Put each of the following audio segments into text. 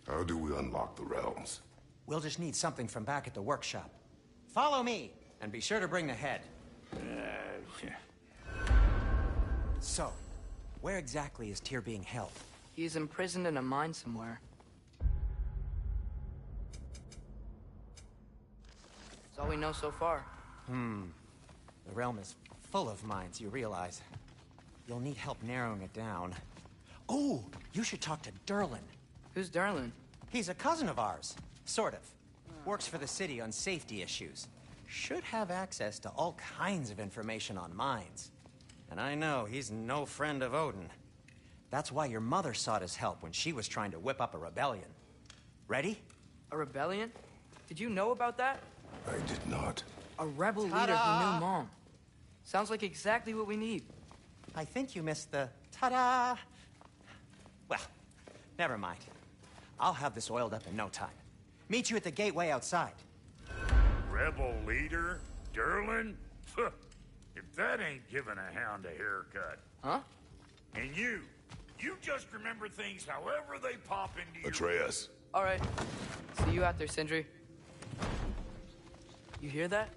How do we unlock the realms? We'll just need something from back at the workshop. Follow me, and be sure to bring the head. So, where exactly is Tyr being held? He's imprisoned in a mine somewhere. That's all we know so far. The realm is full of mines, you realize. You'll need help narrowing it down. Oh, you should talk to Durlin. Who's Darlin? He's a cousin of ours. Sort of. Works for the city on safety issues. Should have access to all kinds of information on mines. And I know he's no friend of Odin. That's why your mother sought his help when she was trying to whip up a rebellion. Ready? A rebellion? Did you know about that? I did not. A rebel leader who knew Mom. Sounds like exactly what we need. I think you missed the ta-da. Well, never mind. I'll have this oiled up in no time. Meet you at the gateway outside. Rebel leader? Durlin? If that ain't giving a hound a haircut. Huh? And you just remember things however they pop into your... Atreus. All right. See you out there, Sindri. You hear that?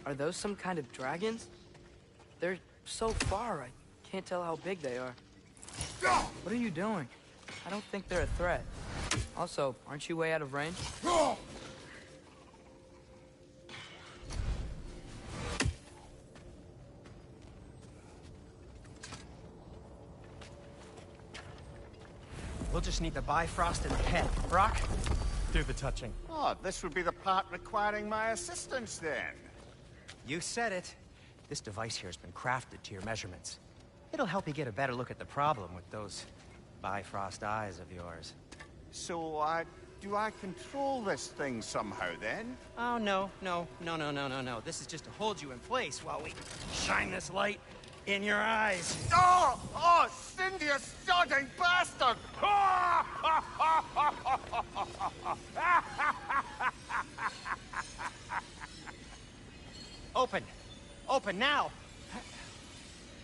Are those some kind of dragons? They're so far, I can't tell how big they are. What are you doing? I don't think they're a threat. Also, aren't you way out of range? We'll just need the Bifrost in the head. Brock, do the touching. Oh, this would be the part requiring my assistance then. You said it. This device here has been crafted to your measurements. It'll help you get a better look at the problem with those Bifrost eyes of yours. So, do I control this thing somehow then? Oh, no. This is just to hold you in place while we shine this light in your eyes. Oh, Cindy, you sodding bastard! Open now!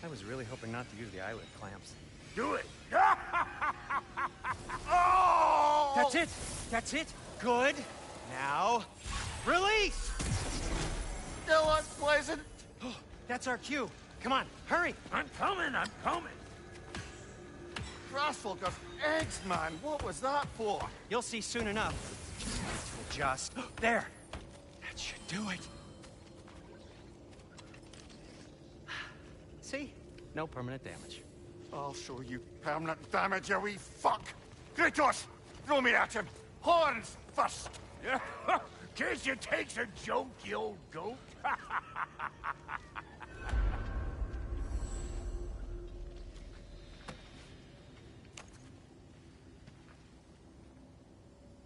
I was really hoping not to use the eyelid clamps. Do it! Oh! That's it! Good! Now, release! Still unpleasant. That's our cue. Come on, hurry! I'm coming! Grassfolk of eggs, man. What was that for? You'll see soon enough. Just... There! That should do it. See? No permanent damage. I'll show you permanent damage, you wee fuck! Kratos! Throw me at him! Horns first! Yeah, case you takes a joke, you old goat.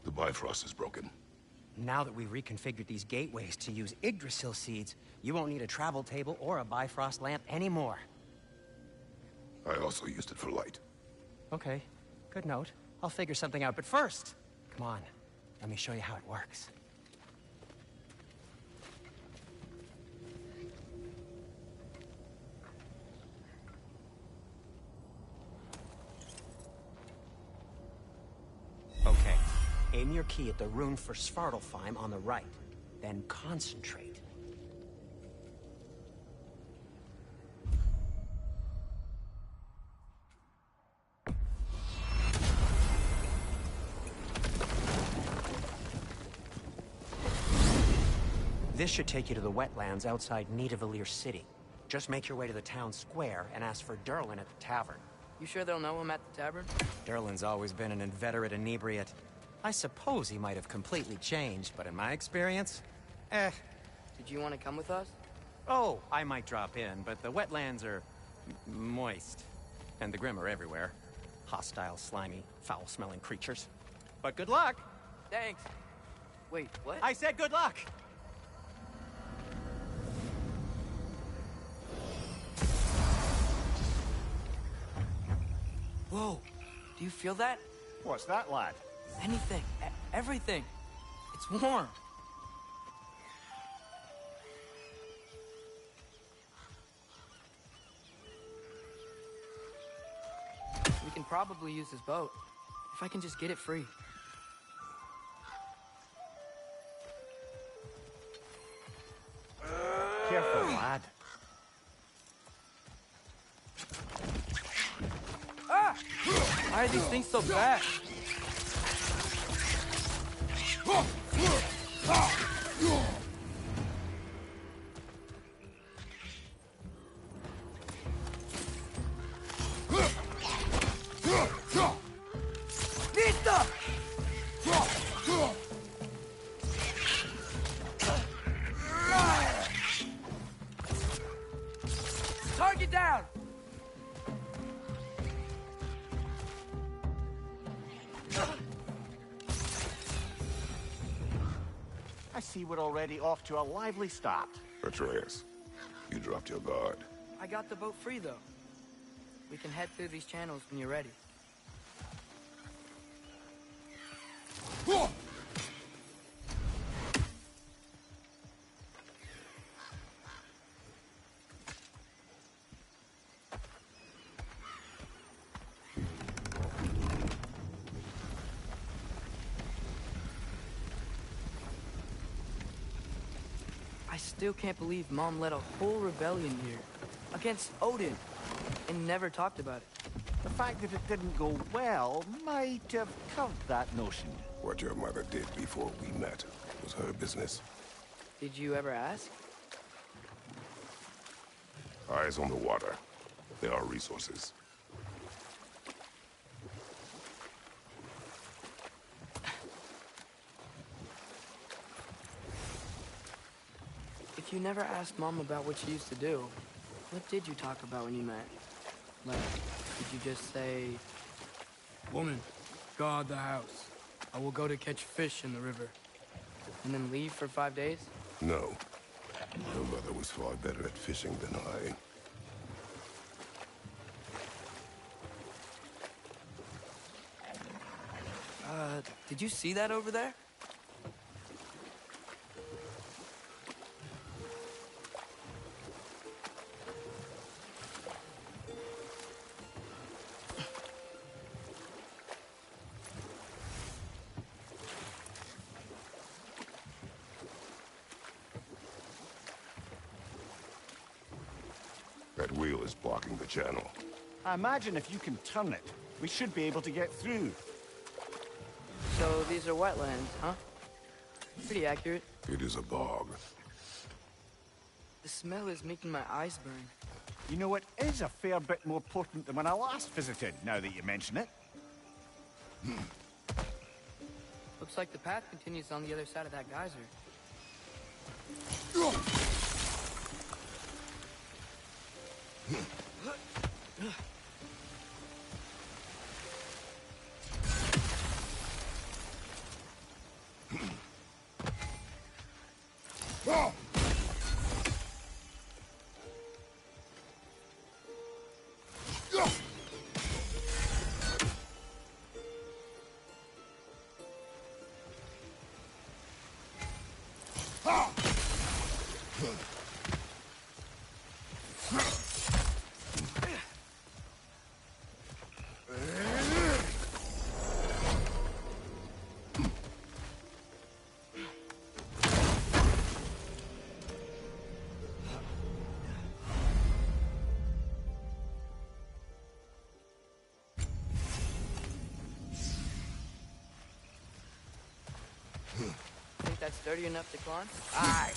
The Bifrost is broken. Now that we've reconfigured these gateways to use Yggdrasil seeds, you won't need a travel table or a Bifrost lamp anymore. I also used it for light. Okay, good note. I'll figure something out, but first, come on, let me show you how it works. Okay, aim your key at the rune for Svartalfheim on the right, then concentrate. This should take you to the wetlands outside Nidavellir City. Just make your way to the town square and ask for Durlin at the tavern. You sure they'll know him at the tavern? Durlin's always been an inveterate inebriate. I suppose he might have completely changed, but in my experience, Did you want to come with us? Oh, I might drop in, but the wetlands are moist. And the Grim are everywhere. Hostile, slimy, foul-smelling creatures. But good luck! Thanks. Wait, what? I said good luck! Whoa, do you feel that? What's that, lad? Anything, everything. It's warm. We can probably use his boat. If I can just get it free. Careful, lad. Ah! Why are these things so fast? Listo! Target down! I see we're already off to a lively start. Atreus, you dropped your guard. I got the boat free, though. We can head through these channels when you're ready. I still can't believe Mom led a whole rebellion here. Against Odin. And never talked about it. The fact that it didn't go well might have curved that notion. What your mother did before we met was her business. Did you ever ask? Eyes on the water. There are resources. If you never asked Mom about what she used to do, what did you talk about when you met? Like, did you just say... Woman, guard the house. I will go to catch fish in the river. And then leave for 5 days? No. Your mother was far better at fishing than I. Did you see that over there? That wheel is blocking the channel. I imagine if you can turn it, we should be able to get through. So these are wetlands, huh? Pretty accurate. It is a bog. The smell is making my eyes burn. You know, it is a fair bit more potent than when I last visited, now that you mention it. Looks like the path continues on the other side of that geyser. Think that's sturdy enough to climb? Aye.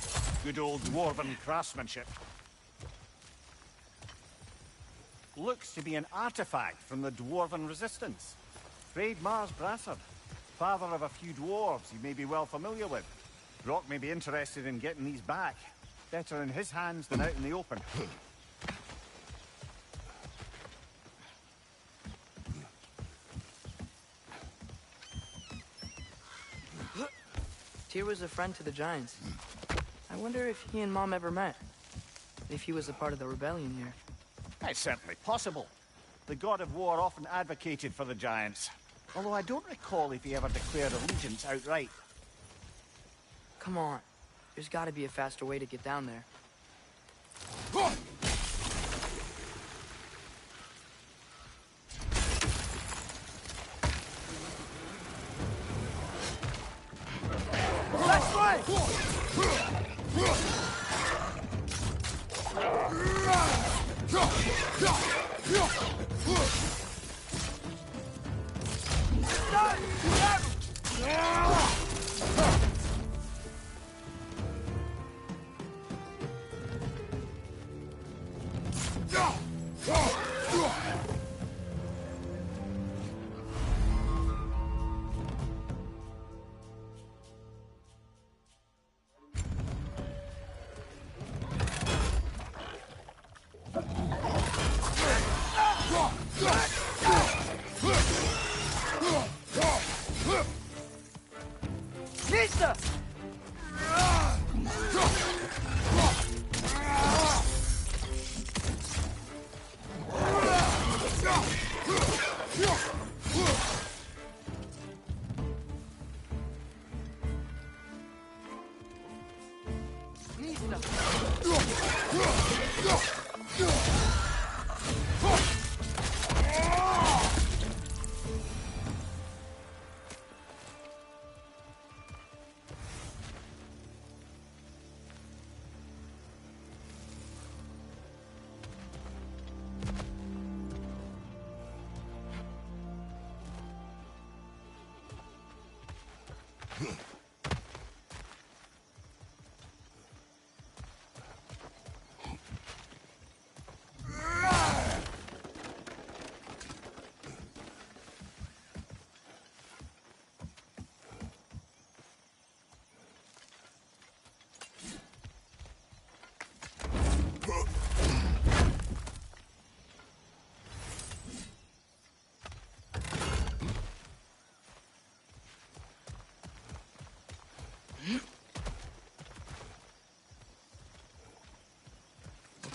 Good old dwarven craftsmanship. Looks to be an artifact from the dwarven resistance. Freyd Mars Brassard, father of a few dwarves you may be well familiar with. Brock may be interested in getting these back. Better in his hands than out in the open. Tyr was a friend to the Giants. I wonder if he and Mom ever met. If he was a part of the rebellion here. It's certainly possible. The god of war often advocated for the Giants. Although I don't recall if he ever declared allegiance outright. Come on. There's gotta be a faster way to get down there.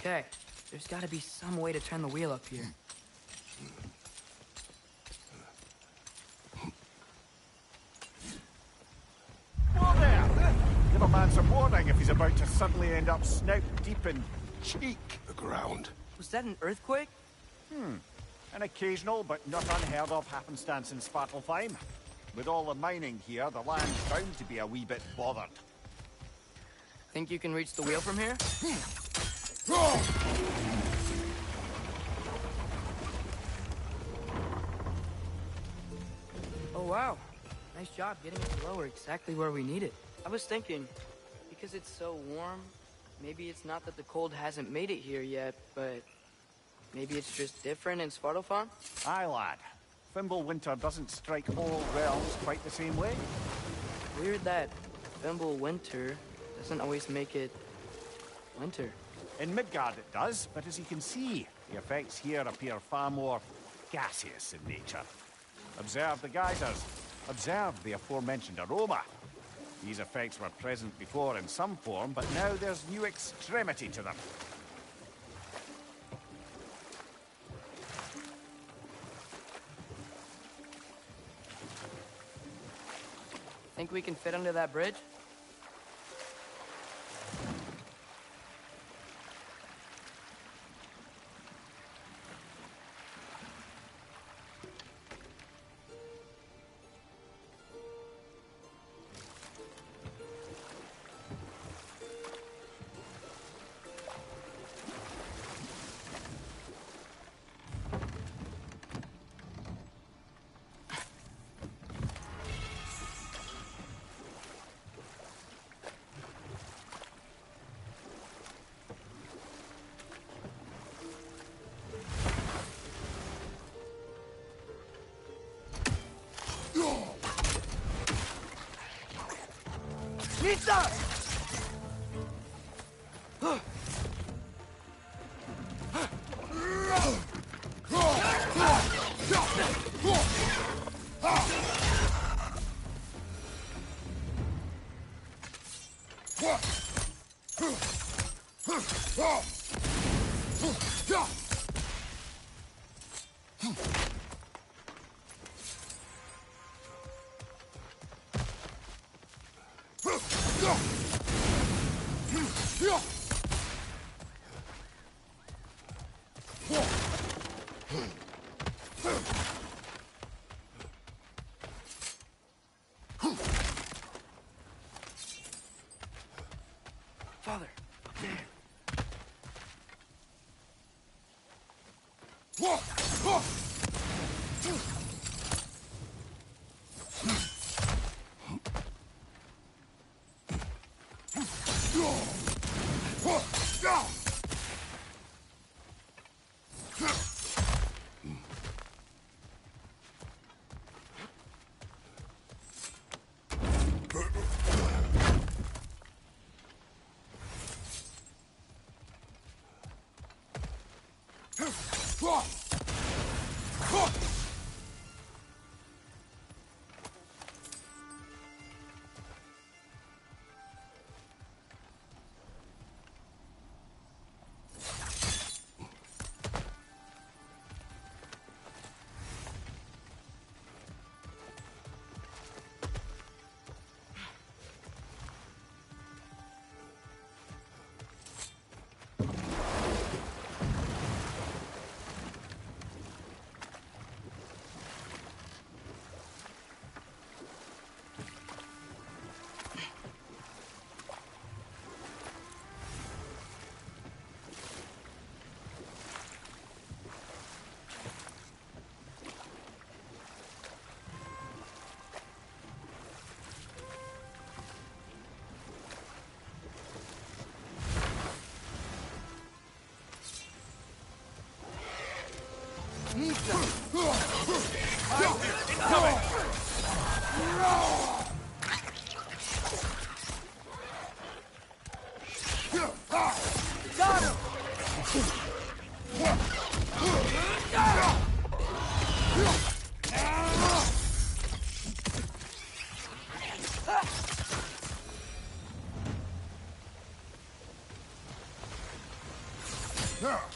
Okay, there's gotta be some way to turn the wheel up here. Whoa there! Give a man some warning if he's about to suddenly end up snout deep in cheek. The ground. Was that an earthquake? An occasional but not unheard of happenstance in Svartalfheim. With all the mining here, the land's bound to be a wee bit bothered. Think you can reach the wheel from here? Oh wow, nice job getting it to lower exactly where we need it. I was thinking, because it's so warm, maybe it's not that the cold hasn't made it here yet, but maybe it's just different in Svartalfheim? Aye, lad. Fimble winter doesn't strike all realms quite the same way. Weird that Fimble winter doesn't always make it winter. In Midgard it does, but as you can see, the effects here appear far more gaseous in nature. Observe the geysers. Observe the aforementioned aroma. These effects were present before in some form, but now there's new extremity to them. Think we can fit under that bridge? Nita! Father, up there.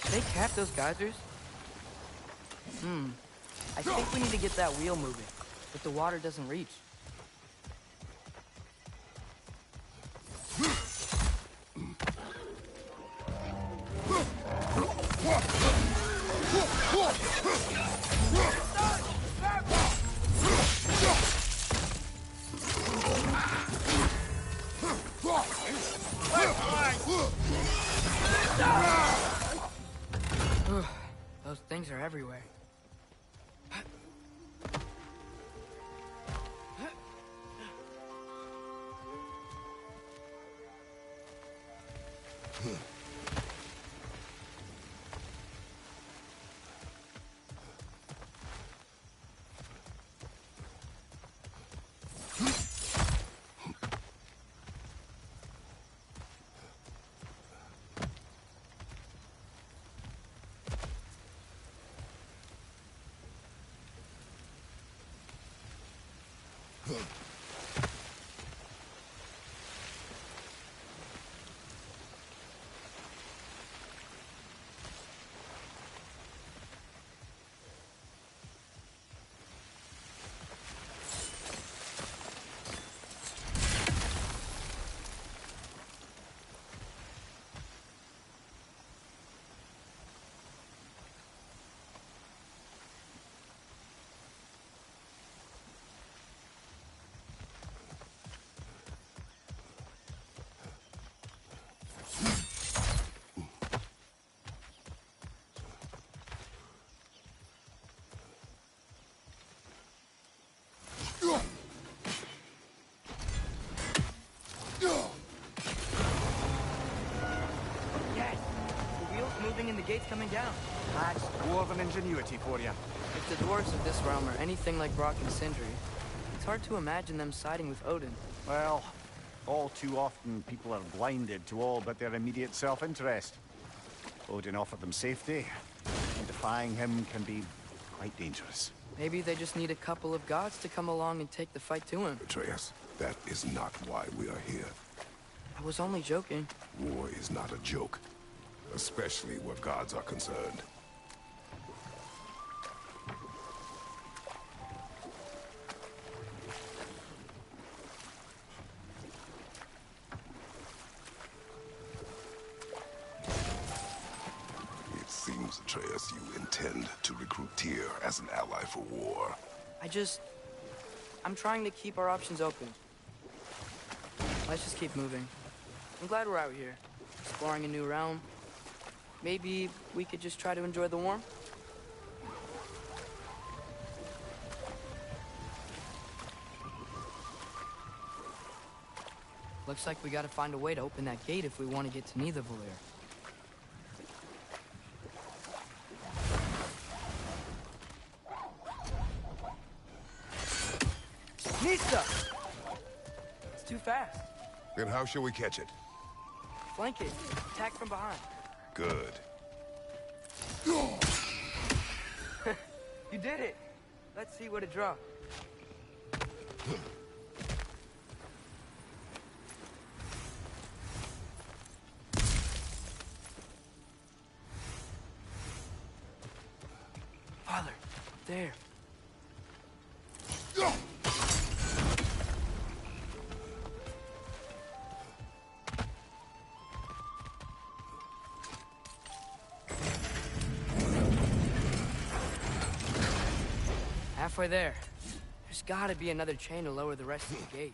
They cap those geysers? I think we need to get that wheel moving, but the water doesn't reach. Those things are everywhere. And the gate's coming down. That's dwarven ingenuity for you. If the dwarves of this realm are anything like Brock and Sindri, it's hard to imagine them siding with Odin. Well, all too often people are blinded to all but their immediate self-interest. Odin offered them safety, and defying him can be quite dangerous. Maybe they just need a couple of gods to come along and take the fight to him. Atreus, that is not why we are here. I was only joking. War is not a joke, especially where gods are concerned. It seems, Atreus, you intend to recruit Tyr as an ally for war. I'm trying to keep our options open. Let's just keep moving. I'm glad we're out here. exploring a new realm. Maybe we could just try to enjoy the warmth? Looks like we gotta find a way to open that gate if we want to get to Nidavellir. Nista! It's too fast. Then how shall we catch it? Flank it. Attack from behind. Good. You did it! Let's see what it dropped. Father, there. Halfway there. There's gotta be another chain to lower the rest of the gate.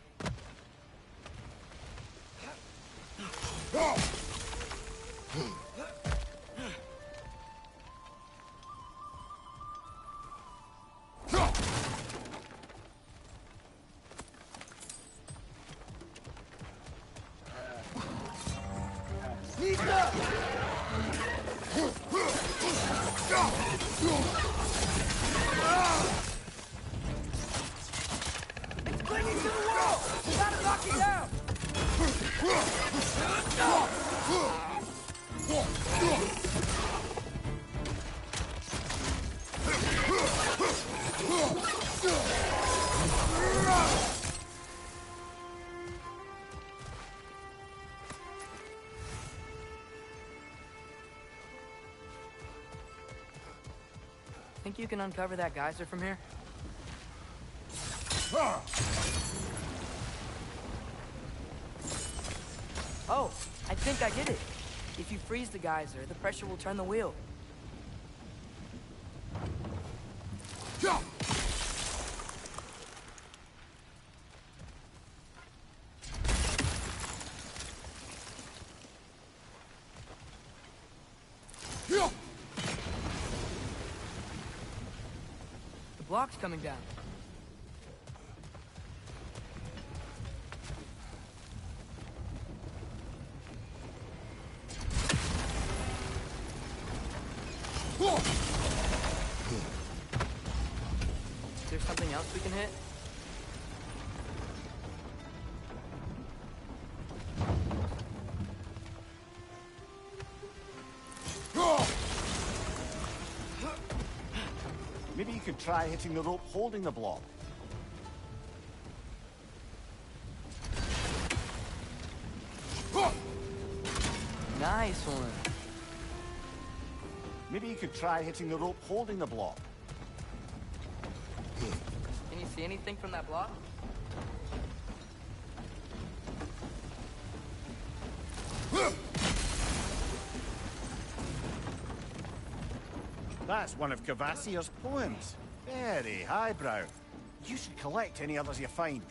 It's clinging to the wall! We gotta knock it down! Think you can uncover that geyser from here? Oh, I think I get it. If you freeze the geyser, the pressure will turn the wheel. The block's coming down. Is there something else we can hit? Maybe you could try hitting the rope holding the block. Nice one. Maybe you could try hitting the rope holding the block. Can you see anything from that block? That's one of Cavassier's poems. Very highbrow. You should collect any others you find.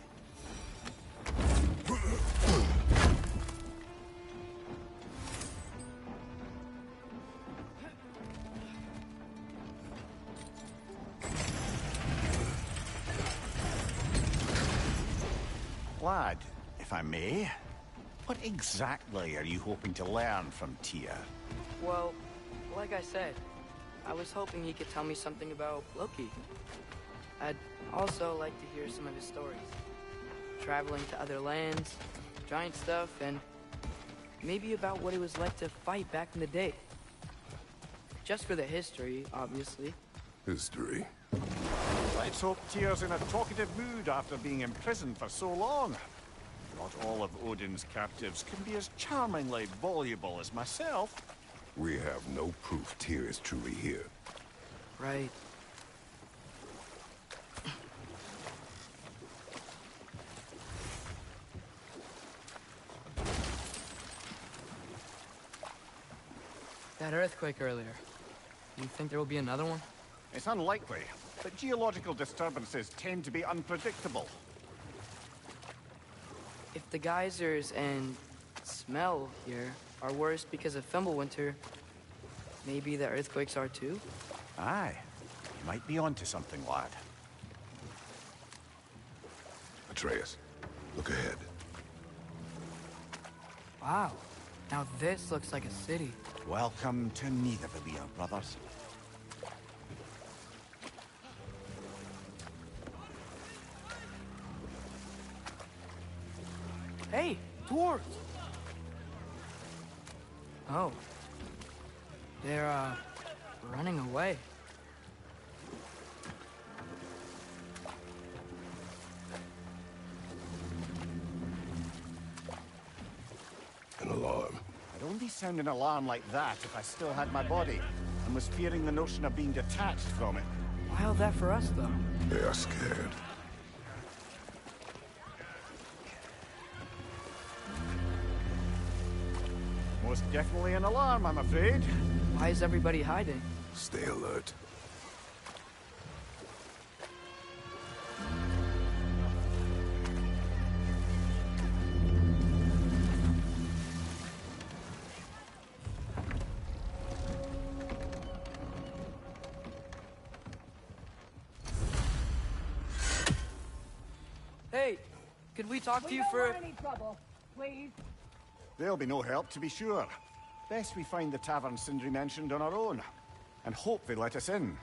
Lad, if I may, what exactly are you hoping to learn from Tyr? Well, like I said, I was hoping he could tell me something about Loki. I'd also like to hear some of his stories. Traveling to other lands, giant stuff, and maybe about what it was like to fight back in the day. Just for the history, obviously. History. Let's hope Tyr's in a talkative mood after being imprisoned for so long. Not all of Odin's captives can be as charmingly voluble as myself. We have no proof Tyr is truly here. Right. That earthquake earlier. You think there will be another one? It's unlikely, but geological disturbances tend to be unpredictable. If the geysers and smell here are worse because of Fimbulwinter, maybe the earthquakes are too? Aye. You might be onto something, lad. Atreus, look ahead. Wow. Now this looks like a city. Welcome to Nidavellir, brothers. Hey, dwarves! Oh. They're, running away. An alarm. I'd only sound an alarm like that if I still had my body, and was fearing the notion of being detached from it. Wild that for us, though. They are scared. Most definitely an alarm, I'm afraid. Why is everybody hiding? Stay alert. Hey, could we talk to you We for... don't want any trouble, please. There'll be no help, to be sure. Best we find the tavern Sindri mentioned on our own, and hope they let us in.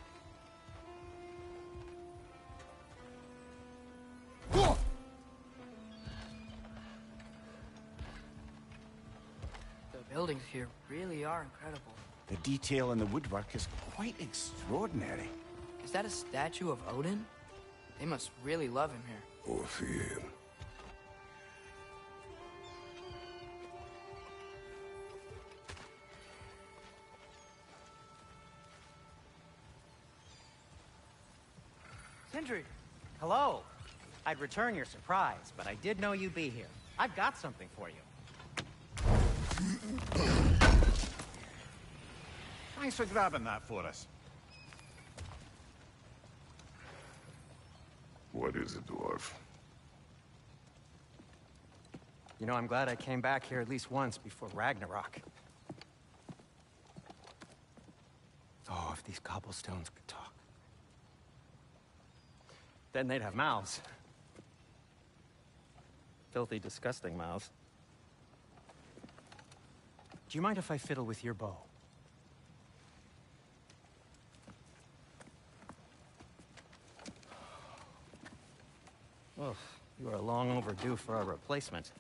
The buildings here really are incredible. The detail in the woodwork is quite extraordinary. Is that a statue of Odin? They must really love him here. Or fear him. Sindri! Hello. I'd return your surprise, but I did know you'd be here. I've got something for you. Thanks for grabbing that for us. What is it, dwarf? You know, I'm glad I came back here at least once before Ragnarok. Oh, if these cobblestones could talk. Then they'd have mouths. Filthy, disgusting mouths. Do you mind if I fiddle with your bow? Oh, you are long overdue for a replacement.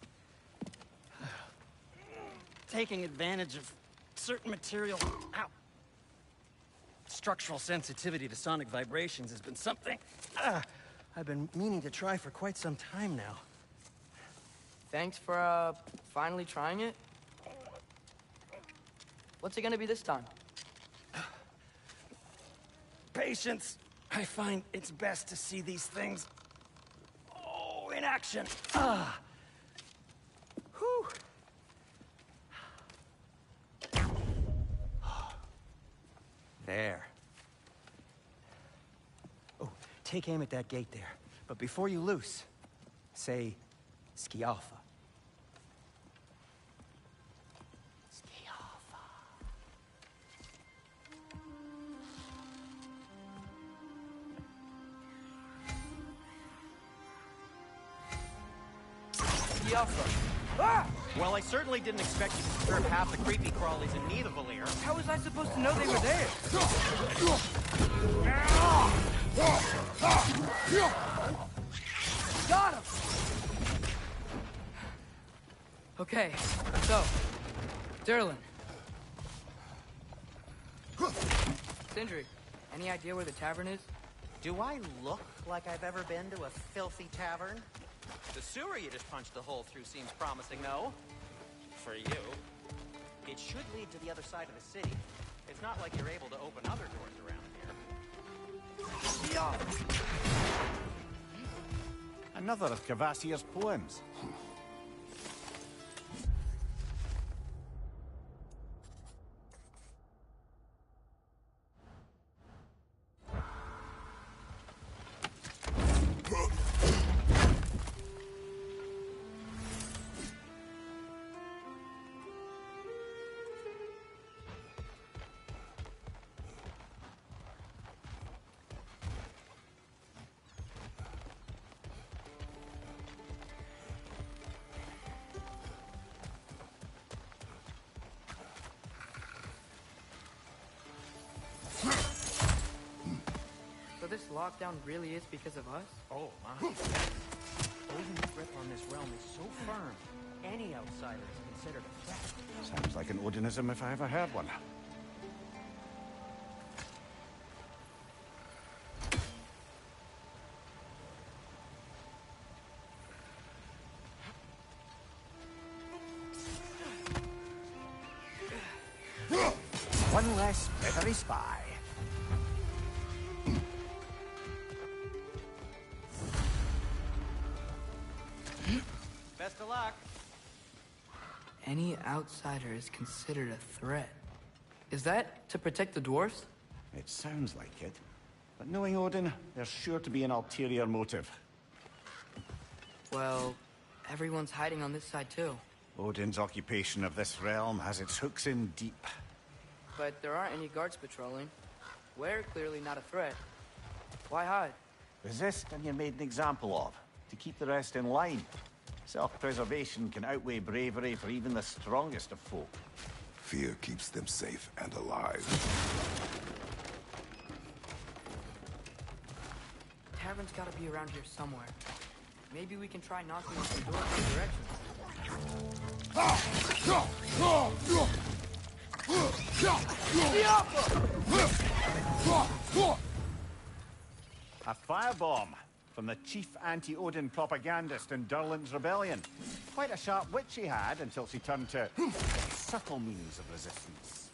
Taking advantage of certain material... Ow! Structural sensitivity to sonic vibrations has been something I've been meaning to try for quite some time now. Thanks for, finally trying it. What's it gonna be this time? Patience. I find it's best to see these things... Oh, in action. Whew. There. Oh, take aim at that gate there. But before you loose, say, Skialfa. Skialfa. Skialfa. Ah! Well, I certainly didn't expect you to disturb half the creepy crawlies in Nidavellir. How was I supposed to know they were there? Got him! Okay, so, Durlin. Sindri, any idea where the tavern is? Do I look like I've ever been to a filthy tavern? The sewer you just punched a hole through seems promising, though. For you. It should lead to the other side of the city. It's not like you're able to open other doors around here. Another of Kvasir's poems. lockdown really is because of us? Oh, my. Odin's grip on this realm is so firm, any outsider is considered a threat. Sounds like an Odinism if I ever heard one. One less feathery spy. Best of luck. Any outsider is considered a threat. Is that to protect the dwarves? It sounds like it. But knowing Odin, there's sure to be an ulterior motive. Well, everyone's hiding on this side too. Odin's occupation of this realm has its hooks in deep. But there aren't any guards patrolling. We're clearly not a threat. Why hide? Resist and you're made an example of, to keep the rest in line. Self-preservation can outweigh bravery for even the strongest of folk. Fear keeps them safe and alive. Tavern's gotta be around here somewhere. Maybe we can try knocking on some doors in directions. A firebomb from the chief anti-Odin propagandist in Durlin's rebellion. Quite a sharp wit she had until she turned to subtle means of resistance.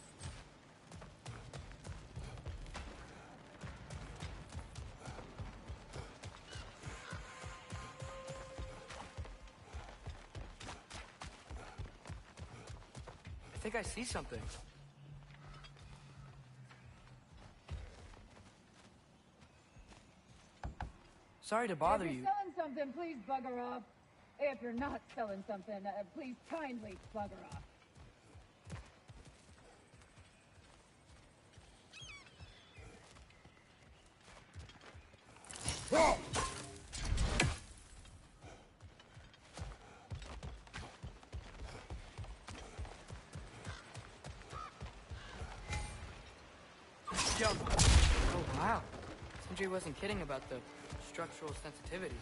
I think I see something. Sorry to bother If you. you're selling something, please bugger off. If you're not selling something, please kindly bugger off. Jump. Oh, wow. Sindri wasn't kidding about the structural sensitivity.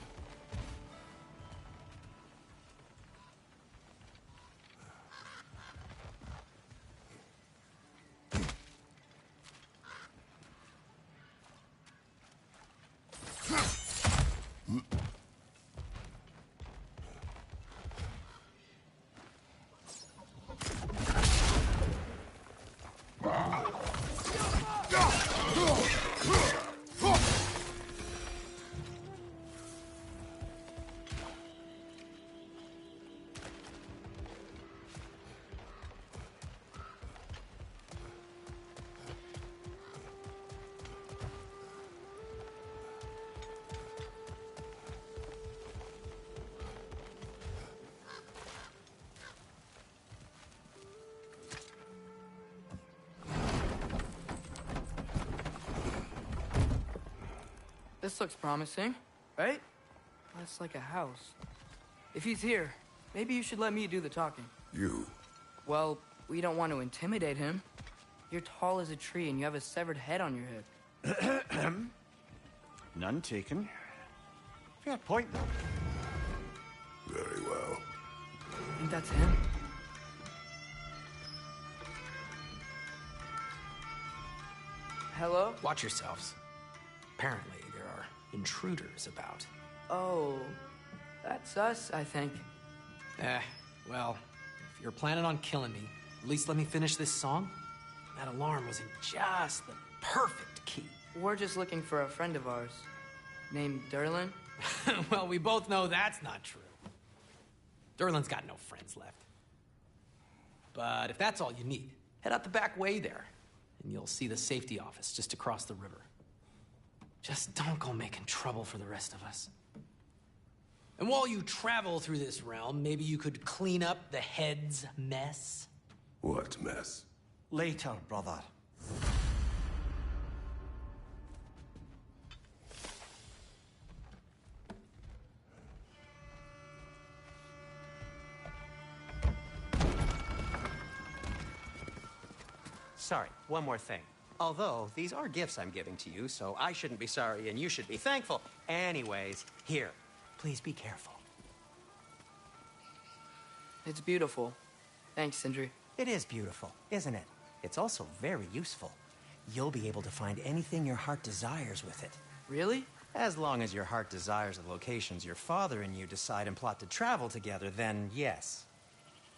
This looks promising, right? That's like a house. If he's here, maybe you should let me do the talking. You? Well, we don't want to intimidate him. You're tall as a tree and you have a severed head on your head. None taken. Fair point, though. Very well. Think that's him? Hello? Watch yourselves. Apparently, there are intruders about. Oh, that's us, I think. Well, if you're planning on killing me, at least let me finish this song. That alarm was in just the perfect key. We're just looking for a friend of ours, named Durlin. Well, we both know that's not true. Durlin's got no friends left. But if that's all you need, head out the back way there, and you'll see the safety office just across the river. Just don't go making trouble for the rest of us. And while you travel through this realm, maybe you could clean up the head's mess? What mess? Later, brother. Sorry, one more thing. Although, these are gifts I'm giving to you, so I shouldn't be sorry and you should be thankful. Anyways, here, please be careful. It's beautiful. Thanks, Sindri. It is beautiful, isn't it? It's also very useful. You'll be able to find anything your heart desires with it. Really? As long as your heart desires the locations your father and you decide and plot to travel together, then yes.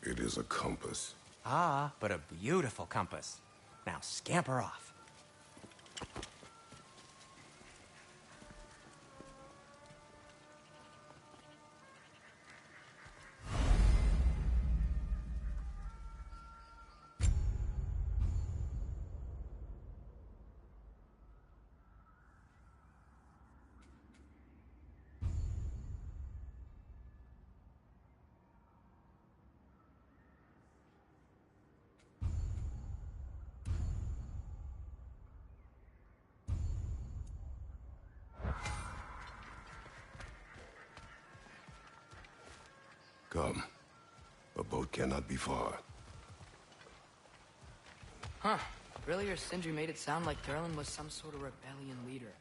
It is a compass. Ah, but a beautiful compass. Now scamper off. Come. A boat cannot be far. Huh. Earlier, Sindri made it sound like Durlin was some sort of rebellion leader.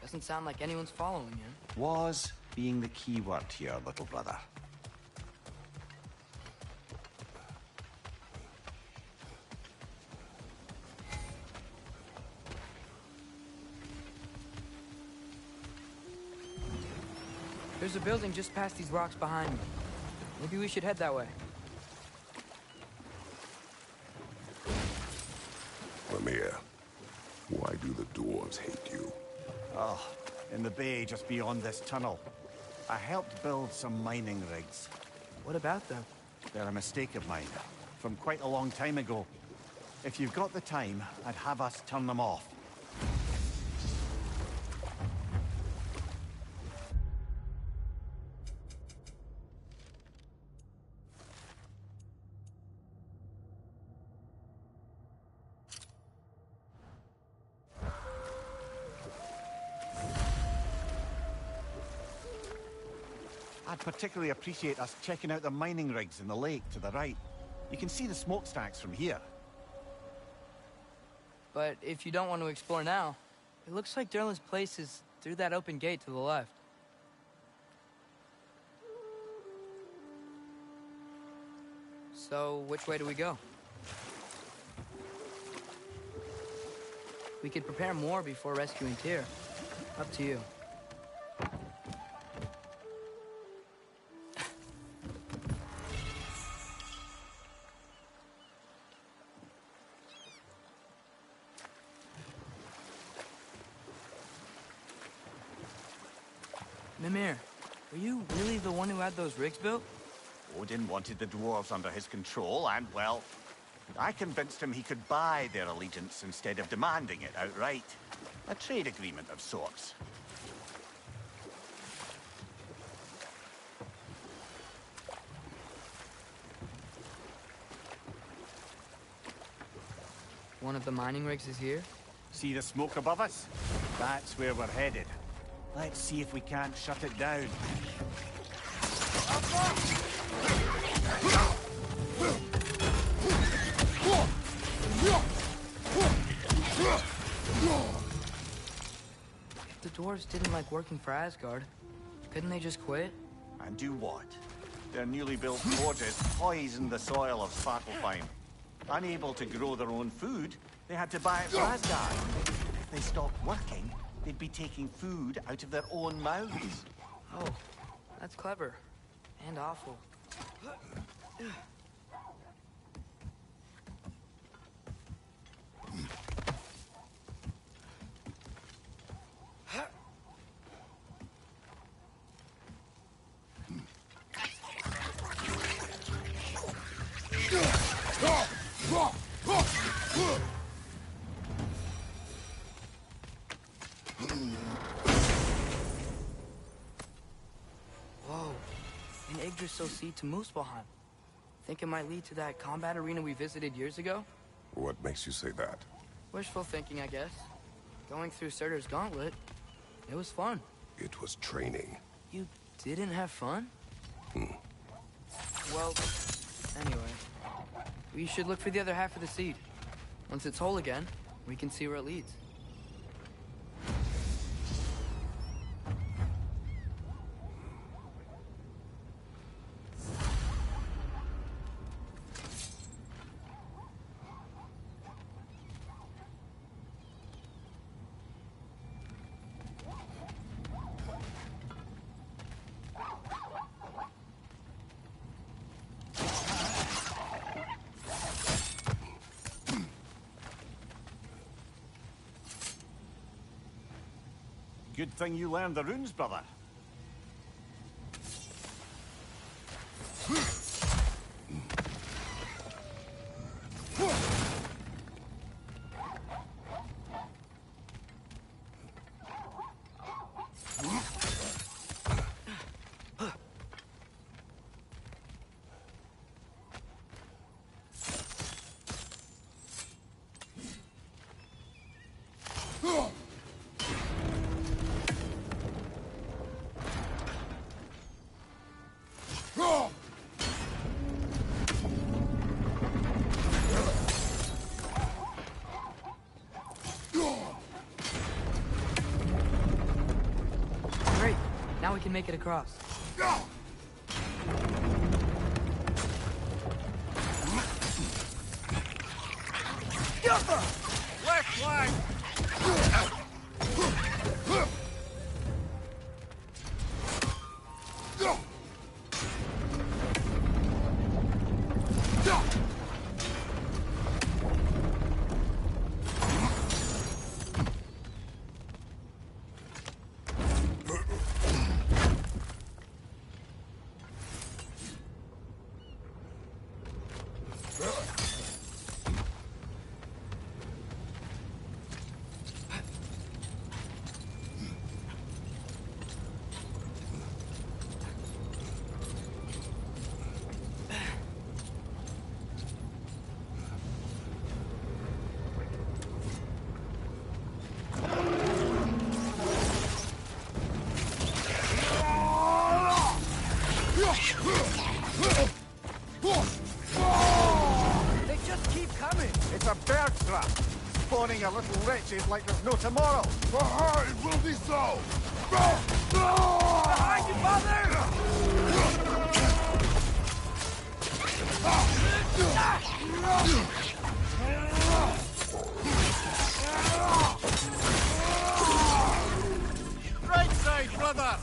Doesn't sound like anyone's following him. Was being the key word here, little brother. There's a building just past these rocks behind me. Maybe we should head that way. Mimir, why do the dwarves hate you? Oh, in the bay just beyond this tunnel. I helped build some mining rigs. What about them? They're a mistake of mine, from quite a long time ago. If you've got the time, I'd have us turn them off. I'd particularly appreciate us checking out the mining rigs in the lake to the right. You can see the smokestacks from here. But if you don't want to explore now, it looks like Durlin's place is through that open gate to the left. So, which way do we go? We could prepare more before rescuing Tyr. Up to you. Mimir, were you really the one who had those rigs built? Odin wanted the dwarves under his control, and, well, I convinced him he could buy their allegiance instead of demanding it outright. A trade agreement of sorts. One of the mining rigs is here? See the smoke above us? That's where we're headed. Let's see if we can't shut it down. If the dwarves didn't like working for Asgard, couldn't they just quit? And do what? Their newly built forges poisoned the soil of Svartalfheim. Unable to grow their own food, they had to buy it from Asgard. If they stopped working, they'd be taking food out of their own mouths. Oh, that's clever. And awful. Whoa. An Yggdrasil seed to Muspelheim. Think it might lead to that combat arena we visited years ago? What makes you say that? Wishful thinking, I guess. Going through Surtur's gauntlet, it was fun. It was training. You didn't have fun? Well, anyway. We should look for the other half of the seed. Once it's whole again, We can see where it leads. Good thing you learned the runes, brother. Great. Now we can make it across. Left flank! They just keep coming! It's a bear trap! Spawning a little wretches like there's no tomorrow! For her, it will be so! Behind you, father! Right side, brother!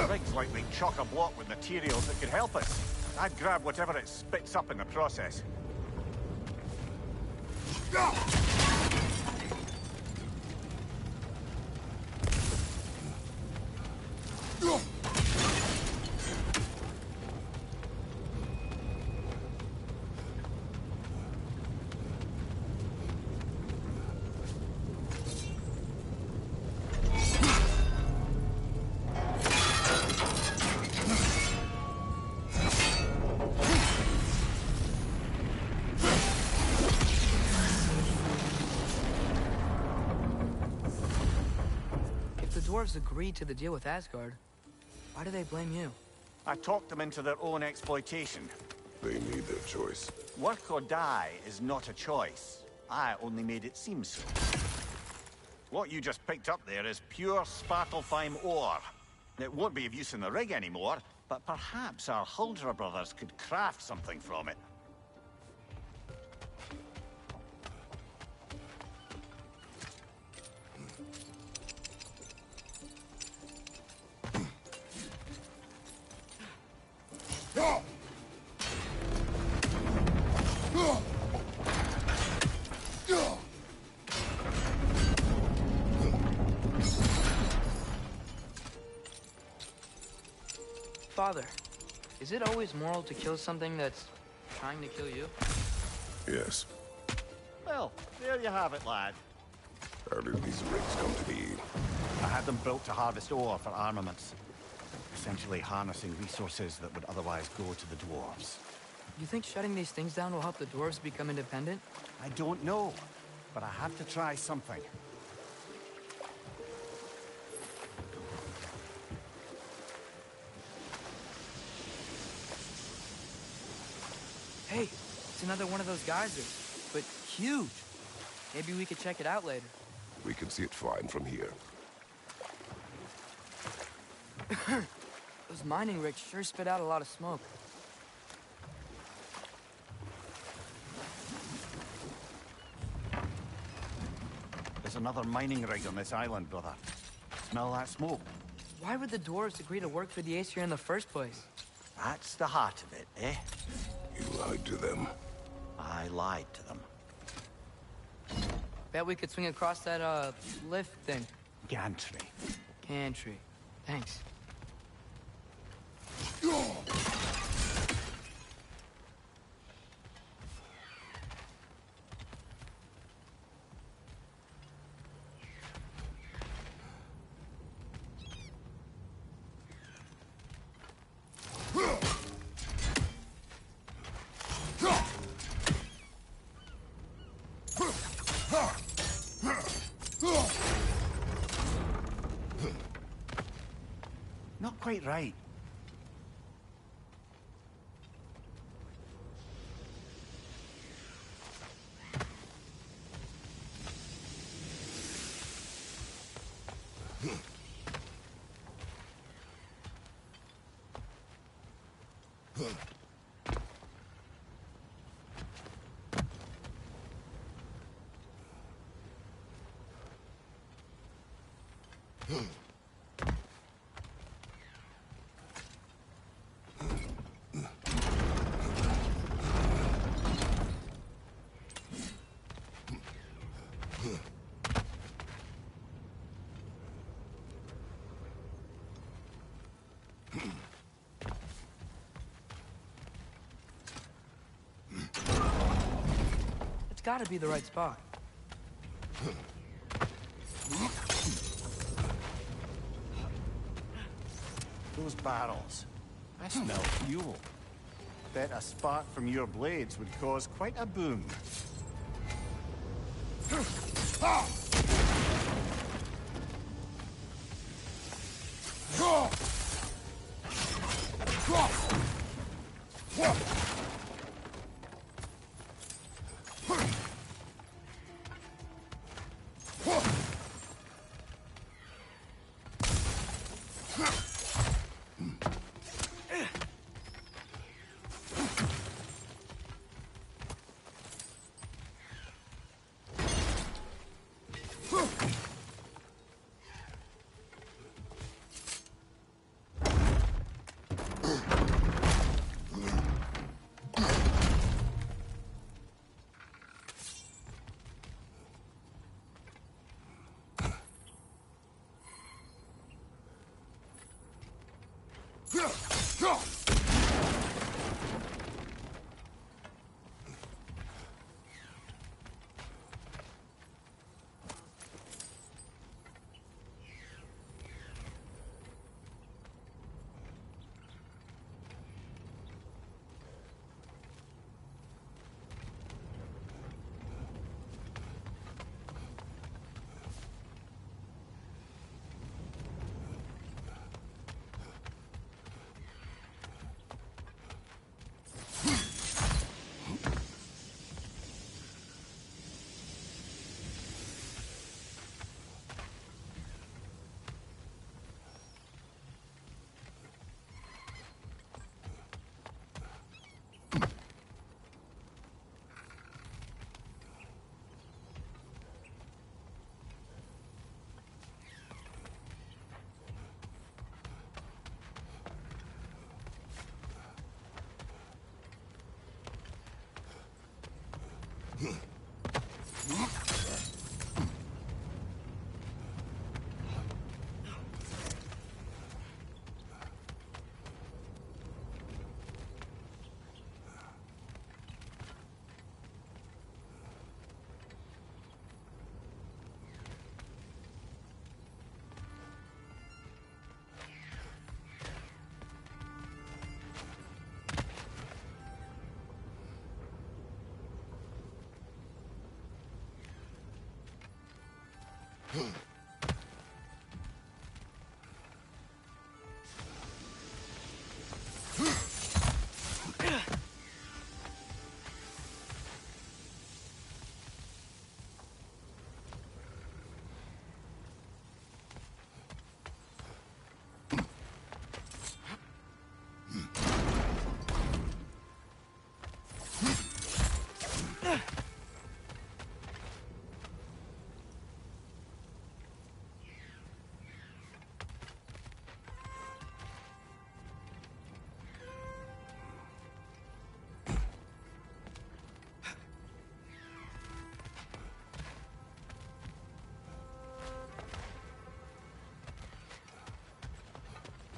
Rig's likely chock-a-block with materials that could help us. I'd grab whatever it spits up in the process. The dwarves agreed to the deal with Asgard. Why do they blame you? I talked them into their own exploitation. They made their choice. Work or die is not a choice. I only made it seem so. What you just picked up there is pure Svartalfheim ore. It won't be of use in the rig anymore, but perhaps our Huldra brothers could craft something from it. Father, is it always moral to kill something that's trying to kill you? Yes. Well, there you have it, lad. How did these rigs come to be? I had them built to harvest ore for armaments. Essentially harnessing resources that would otherwise go to the dwarves. You think shutting these things down will help the dwarves become independent? I don't know, but I have to try something. Hey, It's another one of those geysers, but huge. Maybe we could check it out later. We can see it fine from here. Those mining rigs sure spit out a lot of smoke. There's another mining rig on this island, brother. Smell that smoke? Why would the dwarves agree to work for the Aesir in the first place? That's the heart of it, eh? You lied to them. I lied to them. Bet we could swing across that, lift thing. Gantry. Gantry. Thanks. Not quite right. It's gotta be the right spot. Those barrels. I smell fuel. Bet a spark from your blades would cause quite a boom.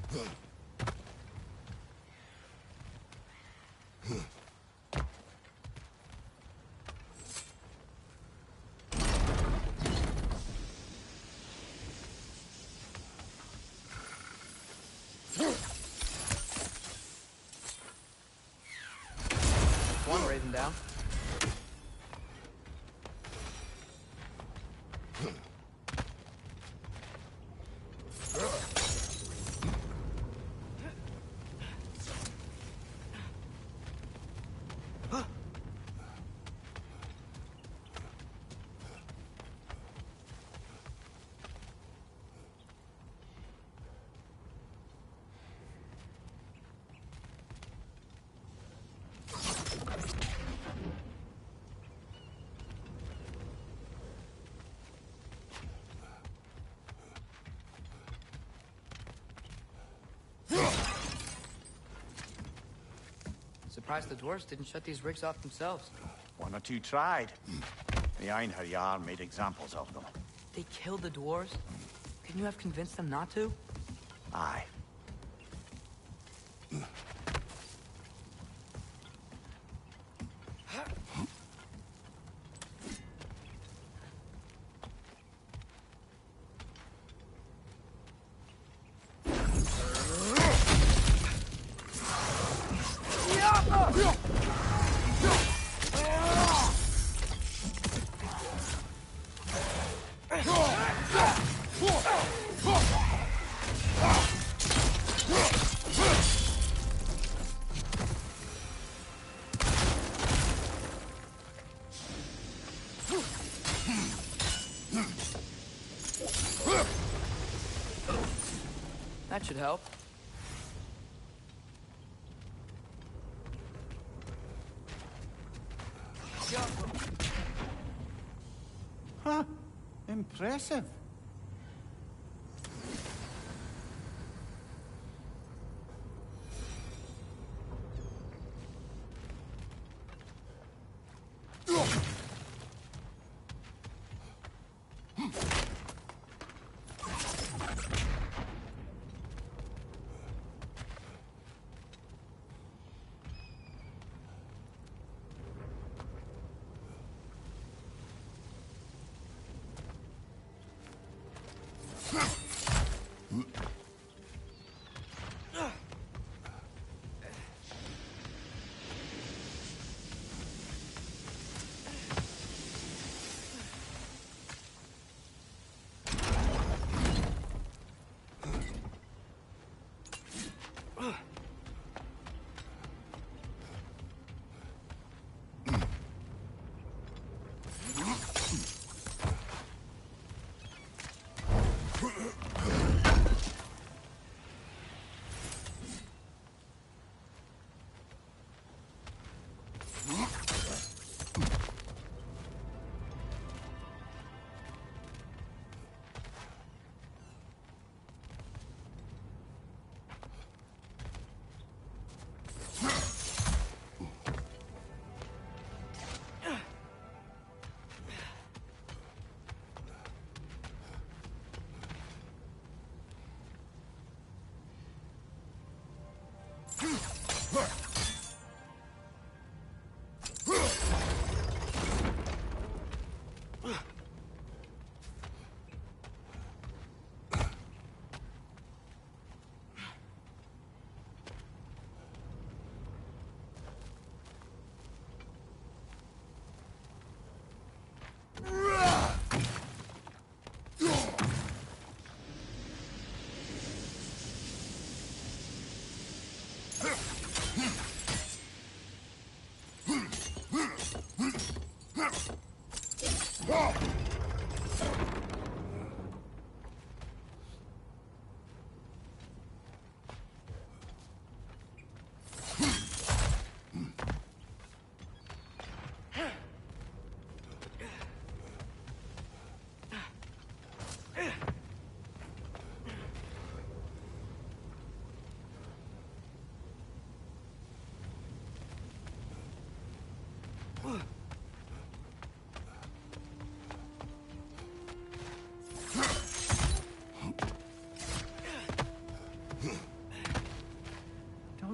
One raising down. Surprised the dwarves didn't shut these rigs off themselves. One or two tried. The Einherjar made examples of them. They killed the dwarves? Couldn't you have convinced them not to? Aye. That should help. Huh. Impressive.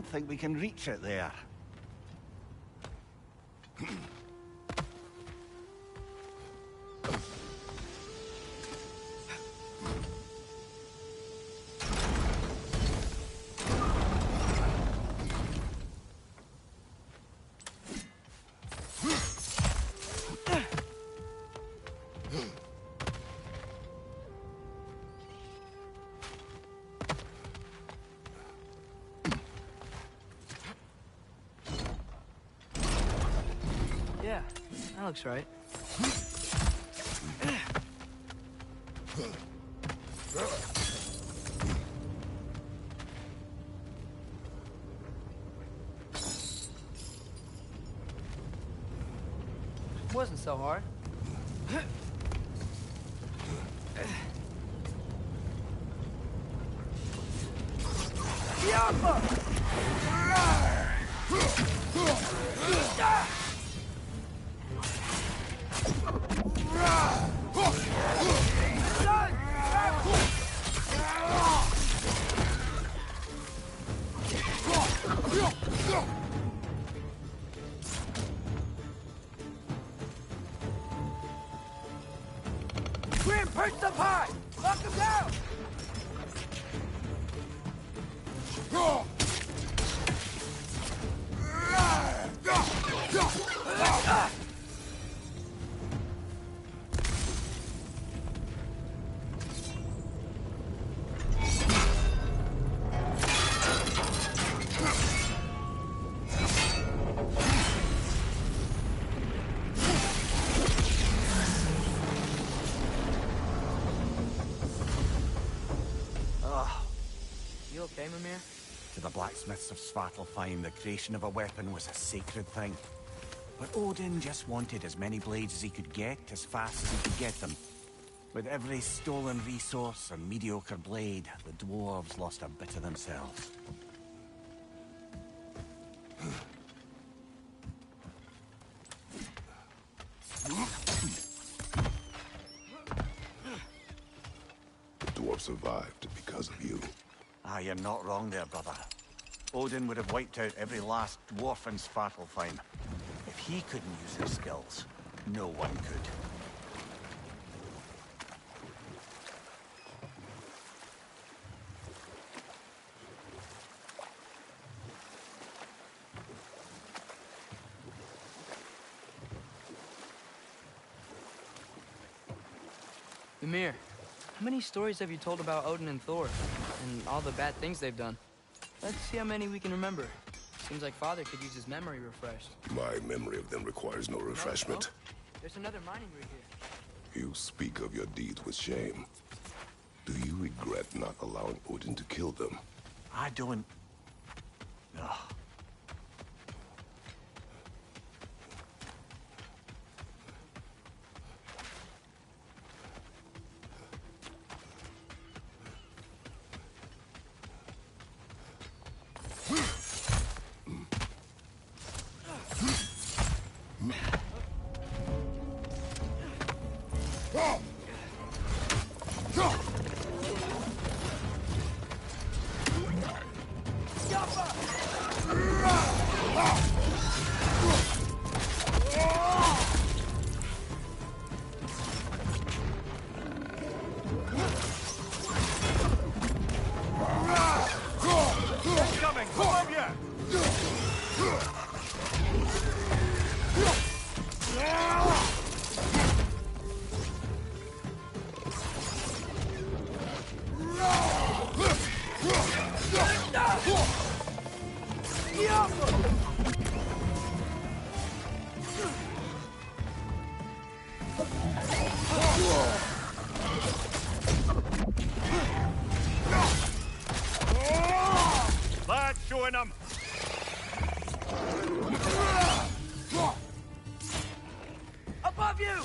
don't think we can reach it there. Yeah, that looks right. Wasn't so hard. Grim, perch up high! Lock him down! You okay, Mimir? To the blacksmiths of Svartalfheim, the creation of a weapon was a sacred thing. But Odin just wanted as many blades as he could get, as fast as he could get them. With every stolen resource and mediocre blade, the dwarves lost a bit of themselves. The dwarf survived because of you. Ah, you're not wrong there, brother. Odin would have wiped out every last dwarf in Svartalfheim. If he couldn't use his skills, no one could. Mimir, how many stories have you told about Odin and Thor? And all the bad things they've done? Let's see how many we can remember. Seems like Father could use his memory refreshed. My memory of them requires no refreshment. No? There's another mining rig here. You speak of your deeds with shame. Do you regret not allowing Odin to kill them? I don't... Ugh. Lad, showing them. Above you!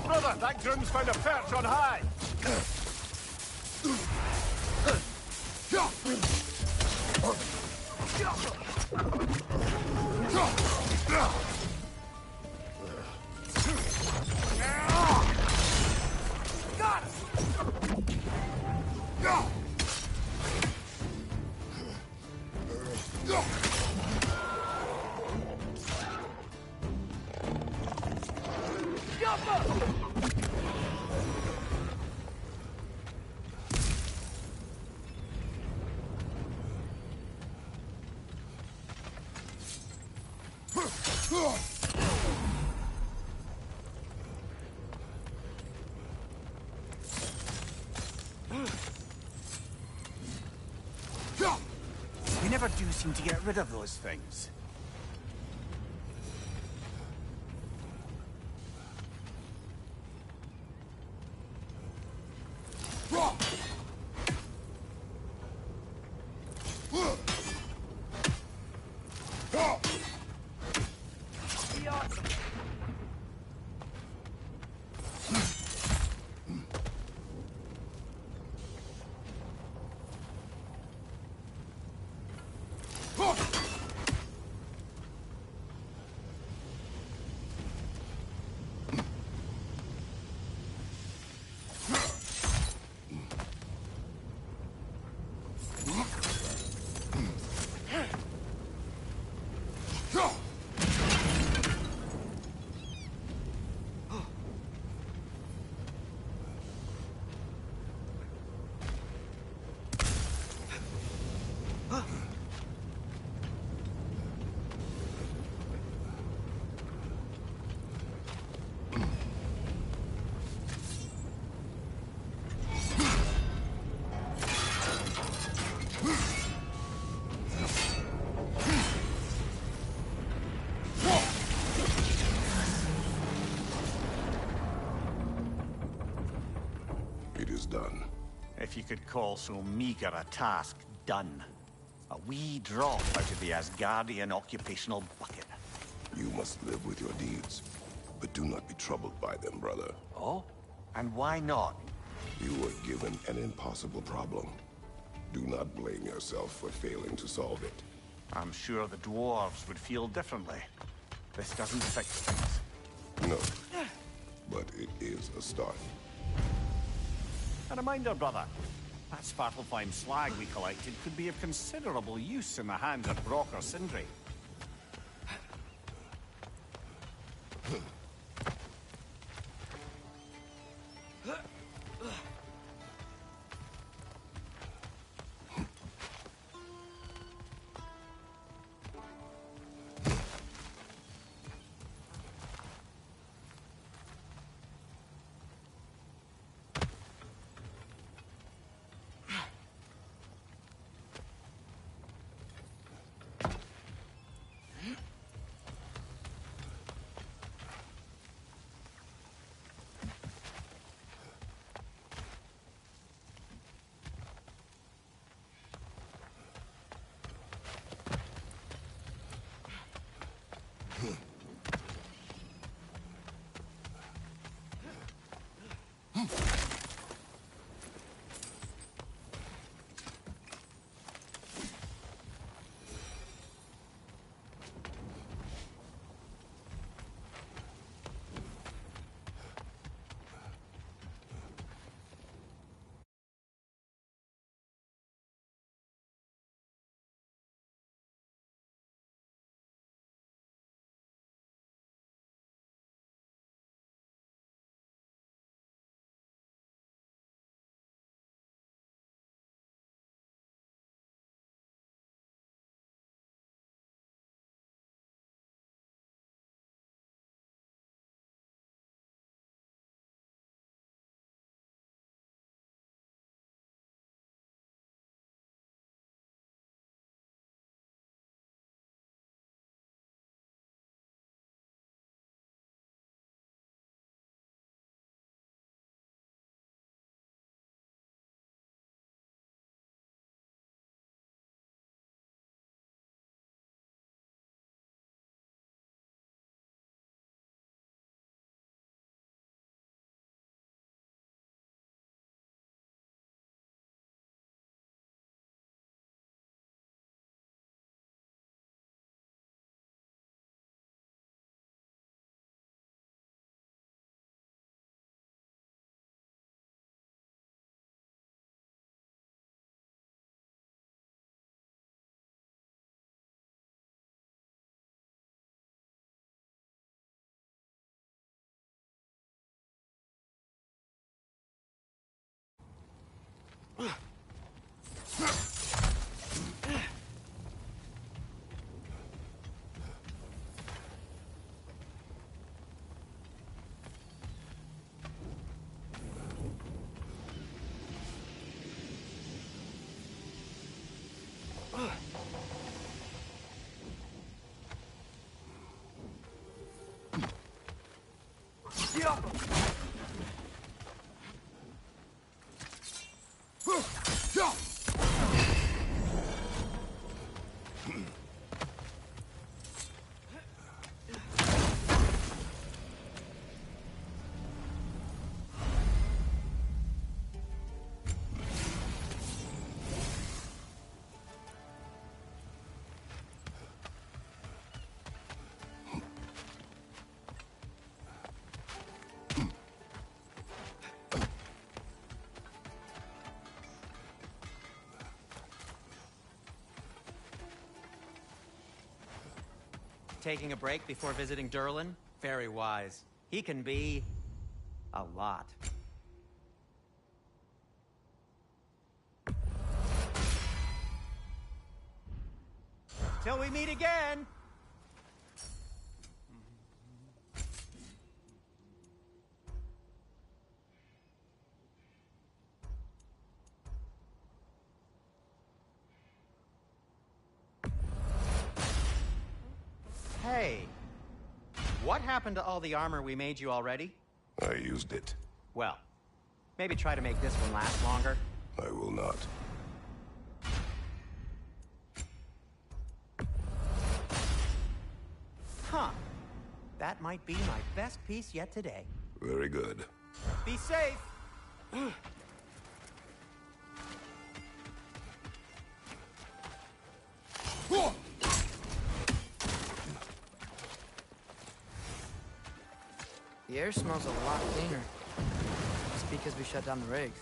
Brother, that groom's found a perch on high! Got him! never do seem to get rid of those things. Done. If you could call so meager a task done. A wee drop out of the Asgardian occupational bucket. You must live with your deeds, but do not be troubled by them, brother. Oh? And why not? You were given an impossible problem. Do not blame yourself for failing to solve it. I'm sure the dwarves would feel differently. This doesn't fix things. No, but it is a start. A reminder, brother. That Svartalfheim slag we collected could be of considerable use in the hands of Brock or Sindri. taking a break before visiting Durlin? Very wise. He can be... a lot. Till we meet again! Hey, what happened to all the armor we made you already? I used it. Well, maybe try to make this one last longer. I will not. Huh. That might be my best piece yet today. Very good. Be safe! The air smells a lot cleaner. It's because we shut down the rigs.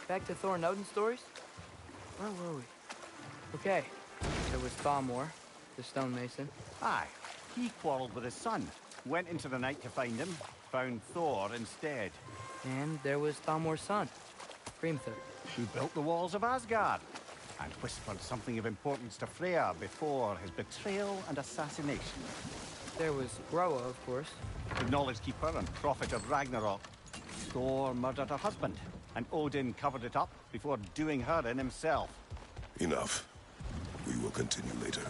Back to Thor and Odin stories? Where were we? Okay, there was Thalmor, the stonemason. Aye. He quarreled with his son, went into the night to find him, found Thor instead. And there was Thalmor's son, Grimthur. Who built the walls of Asgard, and whispered something of importance to Freya before his betrayal and assassination. There was Groa, of course. The knowledge keeper and prophet of Ragnarok. Thor murdered her husband, and Odin covered it up before doing her in himself. Enough. We will continue later.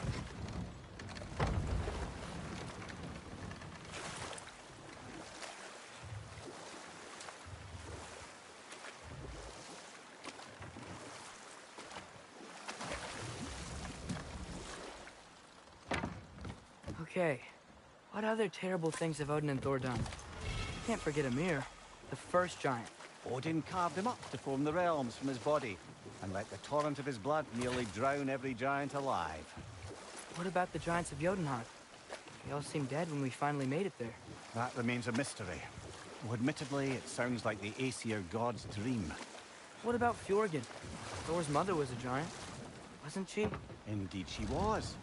Okay, what other terrible things have Odin and Thor done? Can't forget Ymir, the first giant. Odin carved him up to form the realms from his body, and let the torrent of his blood nearly drown every giant alive. What about the giants of Jotunheim? They all seemed dead when we finally made it there. That remains a mystery. Though admittedly, it sounds like the Aesir god's dream. What about Fjorgyn? Thor's mother was a giant, wasn't she? Indeed she was.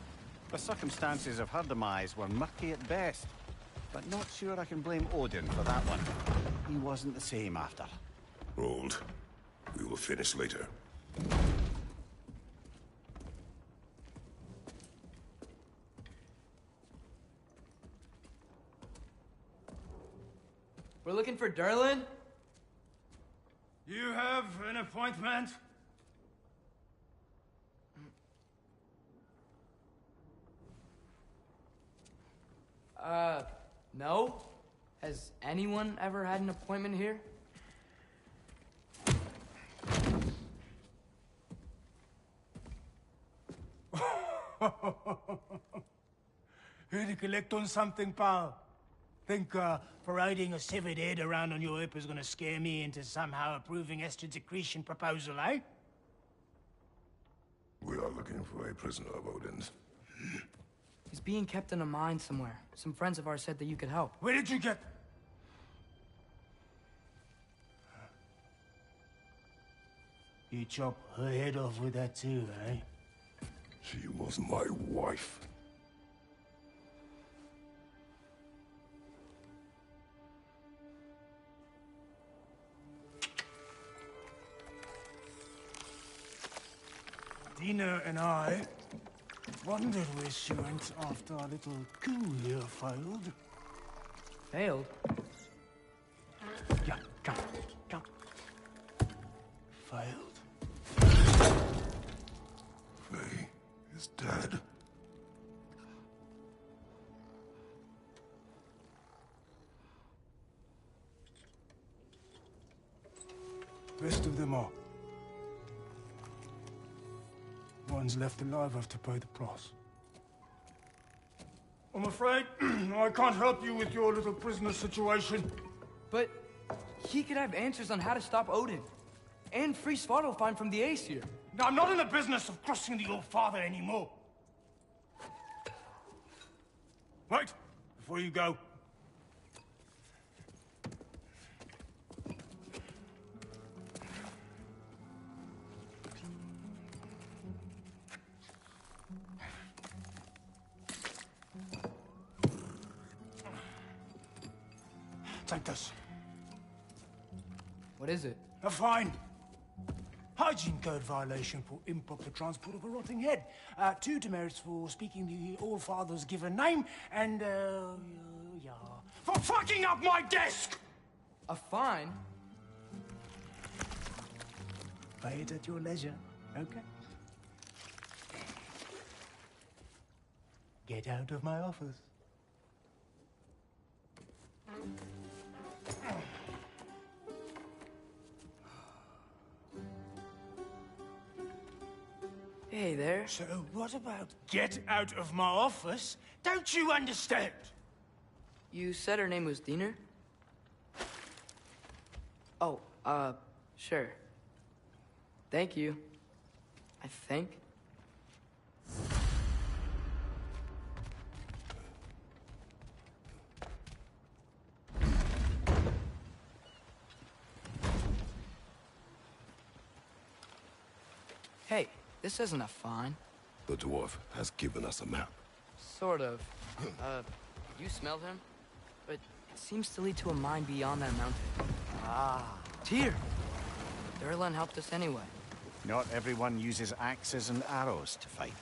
The circumstances of her demise were murky at best, but not sure I can blame Odin for that one. He wasn't the same after. Hold. We will finish later. We're looking for Durlin? You have an appointment? No? Has anyone ever had an appointment here? Here to collect on something, pal? Think, parading a severed head around on your hip is gonna scare me into somehow approving Estrid's accretion proposal, eh? We are looking for a prisoner of Odin's. He's being kept in a mine somewhere. Some friends of ours said that you could help. Where did you get... You chop her head off with that too, eh? She was my wife. Dina and I wondered where she went after our little coup here failed. Failed? Yeah, come. Failed. Faye is dead. Best of them all. Ones left alive have to pay the price. I'm afraid I can't help you with your little prisoner situation. But he could have answers on how to stop Odin. And free Svartalfheim from the Aesir. Now, I'm not in the business of crossing the old father anymore. Wait! Before you go. Take this. What is it? A fine. Hygiene code violation for improper transport of a rotting head. 2 demerits for speaking the All-Father's given name, and, yeah. For fucking up my desk! A fine? Pay it at your leisure, okay? Get out of my office. Hey there. So what about get out of my office? Don't you understand? You said her name was Diener? Oh, sure. Thank you. I think. Hey, this isn't a fine. The dwarf has given us a map. Sort of. You smelled him? But it seems to lead to a mine beyond that mountain. Ah. Tyr! Durlan helped us anyway. Not everyone uses axes and arrows to fight.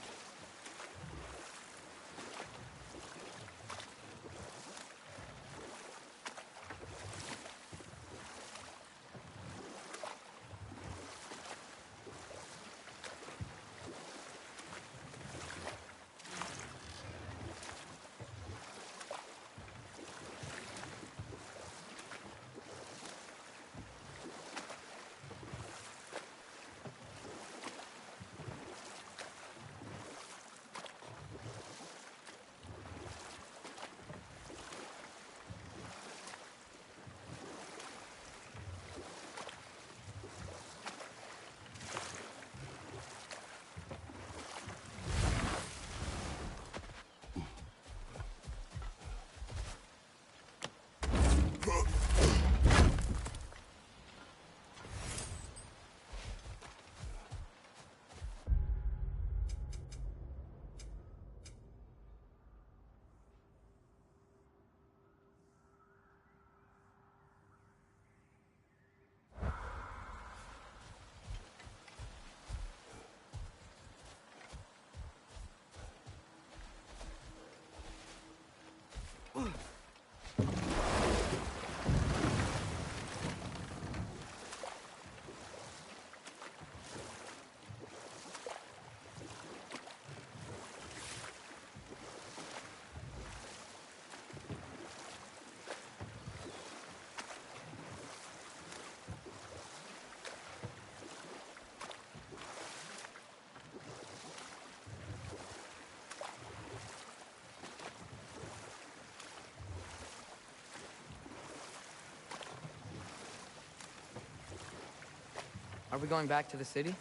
Are we going back to the city?